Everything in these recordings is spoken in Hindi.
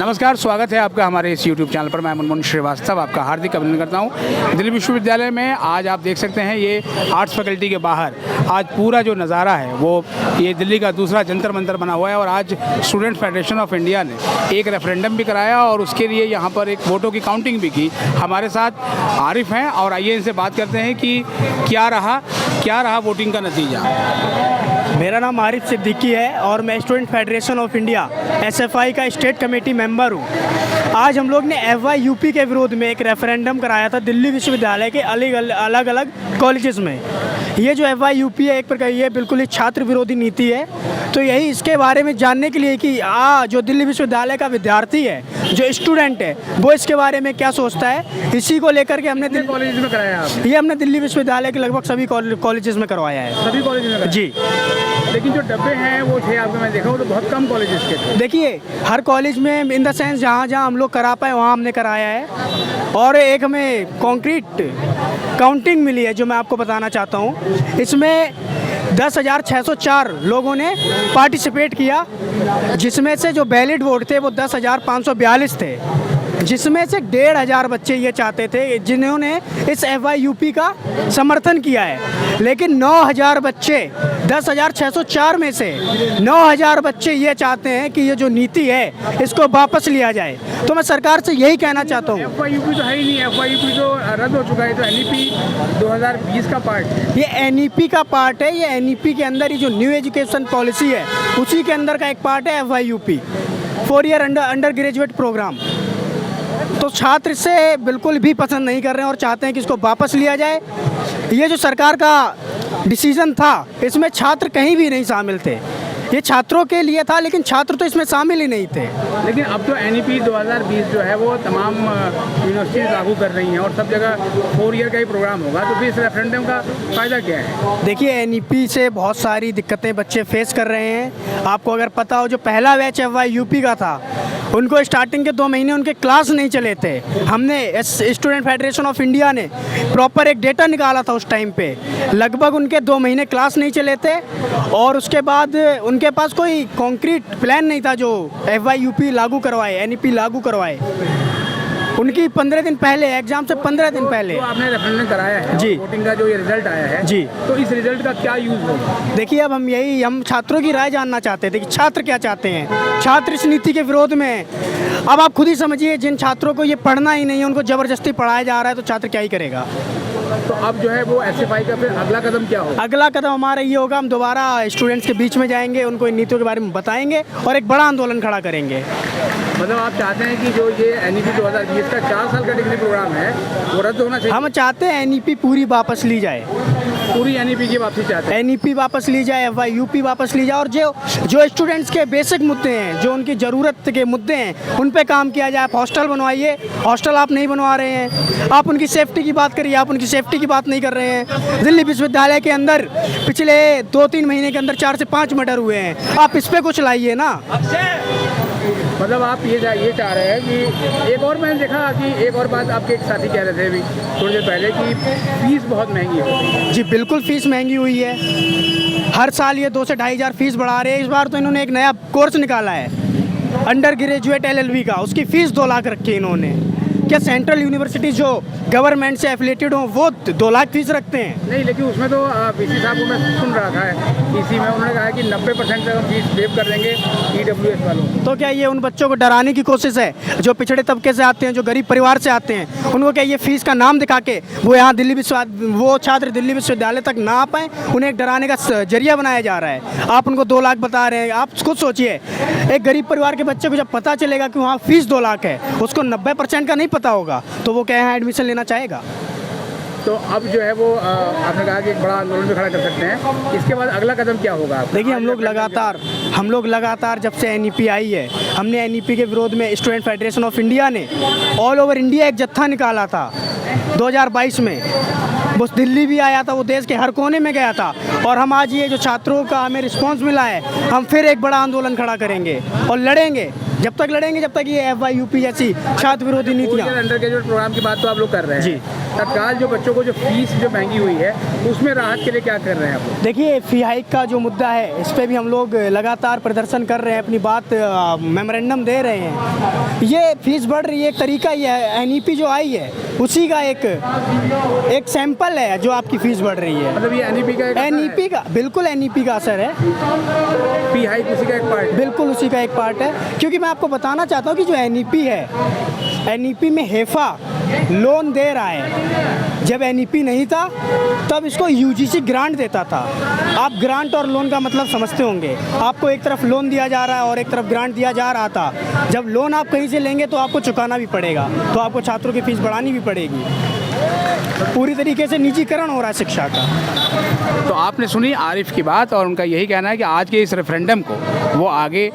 नमस्कार, स्वागत है आपका हमारे इस YouTube चैनल पर। मैं मनमोहन श्रीवास्तव आपका हार्दिक अभिनंदन करता हूँ। दिल्ली विश्वविद्यालय में आज आप देख सकते हैं ये आर्ट्स फैकल्टी के बाहर आज पूरा जो नज़ारा है वो ये दिल्ली का दूसरा जंतर मंतर बना हुआ है। और आज स्टूडेंट फेडरेशन ऑफ इंडिया ने एक रेफरेंडम भी कराया और उसके लिए यहाँ पर एक वोटों की काउंटिंग भी की। हमारे साथ आरिफ हैं और आइए इनसे बात करते हैं कि क्या रहा वोटिंग का नतीजा। मेरा नाम आरिफ सिद्दीकी है और मैं student federation of India SFI का स्टेट कमेटी मेंबर हूँ। आज हम लोग ने FYUP के विरोध में एक रेफरेंडम कराया था दिल्ली विश्वविद्यालय के अलग अलग कॉलेजेस में। ये जो FYUP है एक प्रकार ये बिल्कुल ही छात्र विरोधी नीति है। तो यही इसके बारे में जानने के लिए कि जो दिल्ली विश्वविद्यालय का विद्यार्थी है, जो स्टूडेंट है, वो इसके बारे में क्या सोचता है, इसी को लेकर के हमने कॉलेज में कराया आपने? ये हमने दिल्ली विश्वविद्यालय के लगभग सभी कॉलेजेस में करवाया है। सभी कॉलेज में जी। लेकिन जो डब्बे हैं वो थे आपको मैं देखा वो तो बहुत कम कॉलेजेस के थे। देखिए हर कॉलेज में इन द सेंस जहाँ हम लोग करा पाए वहाँ हमने कराया है। और एक हमें कॉन्क्रीट काउंटिंग मिली है जो मैं आपको बताना चाहता हूँ। इसमें 10,604 लोगों ने पार्टिसिपेट किया, जिसमें से जो वैलिड वोट थे वो 10,542 थे, जिसमें से 1,500 बच्चे ये चाहते थे जिन्होंने इस FYUP का समर्थन किया है। लेकिन 9,000 बच्चे 10,604 में से 9,000 बच्चे ये चाहते हैं कि ये जो नीति है इसको वापस लिया जाए। तो मैं सरकार से यही कहना चाहता हूँ। FYUP तो है ही नहीं, FYUP तो रद्द हो चुका है। तो NEP 2020 का पार्ट है। ये NEP का पार्ट है। ये NEP के अंदर ही जो न्यू एजुकेशन पॉलिसी है उसी के अंदर का एक पार्ट है FYUP, 4 year undergraduate program. तो छात्र इसे बिल्कुल भी पसंद नहीं कर रहे हैं और चाहते हैं कि इसको वापस लिया जाए। ये जो सरकार का डिसीजन था इसमें छात्र कहीं भी नहीं शामिल थे। ये छात्रों के लिए था लेकिन छात्र तो इसमें शामिल ही नहीं थे। लेकिन अब तो NEP 2020 जो है वो तमाम यूनिवर्सिटीज़ लागू कर रही हैं और सब जगह 4 ईयर का ही प्रोग्राम होगा। तो फिर इस रेफरेंडम का फ़ायदा क्या है? देखिए NEP से बहुत सारी दिक्कतें बच्चे फेस कर रहे हैं। आपको अगर पता हो जो पहला बैच FYUP का था उनको स्टार्टिंग के 2 महीने उनके क्लास नहीं चले थे। हमने स्टूडेंट फेडरेशन ऑफ इंडिया ने प्रॉपर एक डेटा निकाला था उस टाइम पे, लगभग उनके 2 महीने क्लास नहीं चले थे। और उसके बाद उनके पास कोई कॉन्क्रीट प्लान नहीं था जो FYUP लागू करवाए, NEP लागू करवाए। उनकी 15 दिन पहले एग्जाम से 15 दिन पहले तो आपने रेफरेंडम कराया है जी। वोटिंग का जो ये रिजल्ट आया है जी, तो इस रिजल्ट का क्या यूज़ होगा? देखिए अब हम छात्रों की राय जानना चाहते थे कि छात्र क्या चाहते हैं। छात्र इस नीति के विरोध में हैं। अब आप खुद ही समझिए, जिन छात्रों को ये पढ़ना ही नहीं है उनको ज़बरदस्ती पढ़ाया जा रहा है तो छात्र क्या ही करेगा। तो अब जो है वो SFI का फिर अगला कदम क्या होगा? अगला कदम हमारा ये होगा, हम दोबारा स्टूडेंट्स के बीच में जाएंगे, उनको इन नीतियों के बारे में बताएंगे और एक बड़ा आंदोलन खड़ा करेंगे। मतलब आप चाहते हैं कि जो ये NEP 2020 का 4 साल का डिग्री प्रोग्राम है वो रद्द होना चाहिए? हम चाहते हैं NEP पूरी वापस ली जाए, पूरी NEP की वापसी चाहते हैं। NEP वापस ली जाए, FYUP वापस ली जाए और जो स्टूडेंट्स के बेसिक मुद्दे हैं, जो उनकी ज़रूरत के मुद्दे हैं, उन पे काम किया जाए। आप हॉस्टल बनवाइए, हॉस्टल आप नहीं बनवा रहे हैं। आप उनकी सेफ्टी की बात करिए, आप उनकी सेफ्टी की बात नहीं कर रहे हैं। दिल्ली विश्वविद्यालय के अंदर पिछले 2-3 महीने के अंदर 4 से 5 मर्डर हुए हैं। आप इस पर कुछ लाइए ना। मतलब आप ये चाह रहे हैं कि एक और मैंने देखा कि एक और बात आपके एक साथी कह रहे थे अभी थोड़ी देर पहले कि फ़ीस बहुत महंगी हो रही है। जी बिल्कुल, फ़ीस महंगी हुई है। हर साल ये 2 से 2,500 हज़ार फ़ीस बढ़ा रहे हैं। इस बार तो इन्होंने एक नया कोर्स निकाला है अंडर ग्रेजुएट LLB का, उसकी फ़ीस 2 लाख रखी है इन्होंने। क्या सेंट्रल यूनिवर्सिटी जो गवर्नमेंट से एफिलेटेड हो वो 2 लाख फीस रखते हैं? नहीं, लेकिन उसमें तो VC साहब को मैं सुन रहा था इसी में उन्होंने कहा कि 90% तक हम फीस वेव कर देंगे EWS वालों को। तो क्या ये उन बच्चों को डराने की कोशिश है जो पिछड़े तबके से आते हैं, जो गरीब परिवार से आते हैं? उनको क्या ये फीस का नाम दिखा के वो यहाँ वो छात्र दिल्ली विश्वविद्यालय तक ना आ पाएँ, उन्हें एक डराने का जरिया बनाया जा रहा है? आप उनको 2 लाख बता रहे हैं। आप खुद सोचिए, एक गरीब परिवार के बच्चे को जब पता चलेगा कि वहाँ फीस 2 लाख है, उसको 90% का नहीं पता होगा, तो वो क्या यहाँ एडमिशन लेना चाहेगा? तो अब जो है वो आपने कहा कि एक बड़ा आंदोलन भी खड़ा कर सकते हैं। इसके बाद अगला कदम क्या होगा? देखिए हम लोग लगातार जब से NEP आई है, हमने NEP के विरोध में स्टूडेंट फेडरेशन ऑफ इंडिया ने ऑल ओवर इंडिया एक जत्था निकाला था 2022 में। वो दिल्ली भी आया था, वो देश के हर कोने में गया था। और हम आज ये जो छात्रों का हमें रिस्पांस मिला है, हम फिर एक बड़ा आंदोलन खड़ा करेंगे और लड़ेंगे, जब तक लड़ेंगे जब तक ये FYUP जैसी छात्र विरोधी नीतियाँ। अंडर ग्रेजुएट प्रोग्राम की बात तो आप लोग कर रहे हैं जी। तत्काल जो बच्चों को जो फीस जो महंगी हुई है उसमें राहत के लिए क्या कर रहे हैं आप लोग? देखिए, फ़ी हाइक का जो मुद्दा है, इस पे भी हम लोग लगातार प्रदर्शन कर रहे हैं, अपनी बात मेमोरेंडम दे रहे हैं। ये फीस बढ़ रही है, एक तरीका ये है, NEP जो आई है उसी का एक सैंपल है जो आपकी फ़ीस बढ़ रही है। मतलब ये NEP का एक NEP का, बिल्कुल NEP का असर है, फी हाइक उसी का एक पार्ट है। बिल्कुल उसी का एक पार्ट है। क्योंकि मैं आपको बताना चाहता हूँ कि जो NEP है, NEP में हेफा लोन दे रहा है। जब NEP नहीं था तब इसको UGC ग्रांट देता था। आप ग्रांट और लोन का मतलब समझते होंगे, आपको एक तरफ लोन दिया जा रहा है और एक तरफ ग्रांट दिया जा रहा था। जब लोन आप कहीं से लेंगे तो आपको चुकाना भी पड़ेगा, तो आपको छात्रों की फीस बढ़ानी भी पड़ेगी। पूरी तरीके से निजीकरण हो रहा है शिक्षा का। तो आपने सुनी आरिफ की बात, और उनका यही कहना है कि आज के इस रेफरेंडम को वो आगे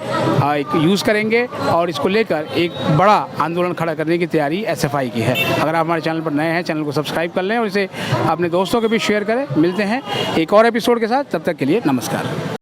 यूज़ करेंगे और इसको लेकर एक बड़ा आंदोलन खड़ा करने की तैयारी SFI की है। अगर आप हमारे चैनल पर नए हैं, चैनल को सब्सक्राइब कर लें और इसे अपने दोस्तों के भी शेयर करें। मिलते हैं एक और एपिसोड के साथ, तब तक के लिए नमस्कार।